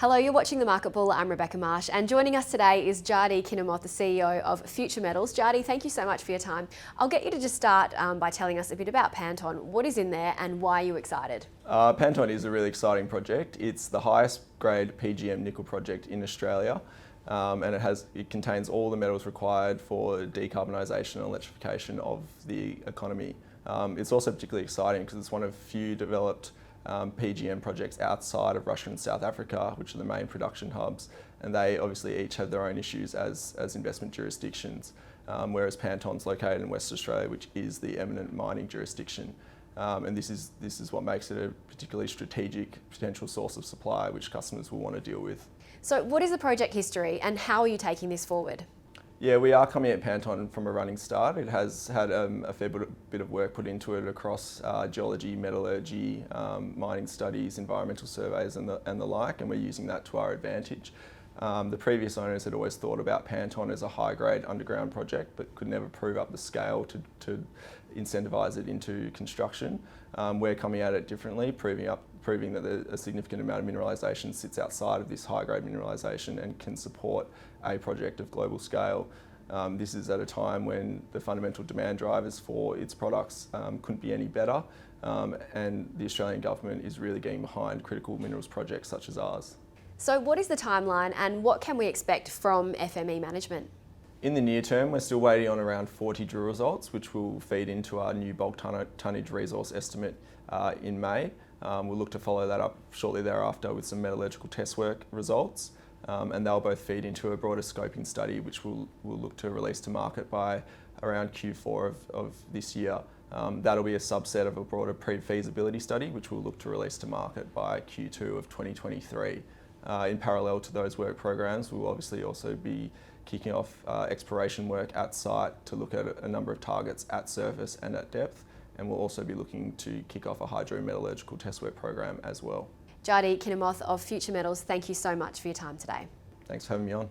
Hello, you're watching The Market Bull. I'm Rebecca Marsh, and joining us today is Jardi Kinnamoth, the CEO of Future Metals. Jardi, thank you so much for your time. I'll get you to just start by telling us a bit about Panton. What is in there and why are you excited? Panton is a really exciting project. It's the highest grade PGM nickel project in Australia, and it contains all the metals required for decarbonisation and electrification of the economy. It's also particularly exciting because it's one of few developed PGM projects outside of Russia and South Africa, which are the main production hubs, and they obviously each have their own issues as investment jurisdictions, whereas Panton's located in West Australia, which is the eminent mining jurisdiction. And this is what makes it a particularly strategic potential source of supply which customers will want to deal with. So what is the project history and how are you taking this forward? Yeah, we are coming at Panton from a running start. It has had a fair bit of work put into it across geology, metallurgy, mining studies, environmental surveys and the like, and we're using that to our advantage. The previous owners had always thought about Panton as a high-grade underground project, but could never prove up the scale to incentivise it into construction. We're coming at it differently, proving that a significant amount of mineralisation sits outside of this high-grade mineralisation and can support a project of global scale. This is at a time when the fundamental demand drivers for its products couldn't be any better, and the Australian government is really getting behind critical minerals projects such as ours. So what is the timeline and what can we expect from FME management? In the near term, we're still waiting on around 40 drill results, which will feed into our new bulk tonnage resource estimate in May. We'll look to follow that up shortly thereafter with some metallurgical test work results, and they'll both feed into a broader scoping study, which we'll look to release to market by around Q4 of this year. That'll be a subset of a broader pre-feasibility study, which we'll look to release to market by Q2 of 2023. In parallel to those work programs, we'll obviously also be kicking off exploration work at site to look at a number of targets at surface and at depth, and we'll also be looking to kick off a hydrometallurgical test work program as well. Jardi Kinnamoth of Future Metals, thank you so much for your time today. Thanks for having me on.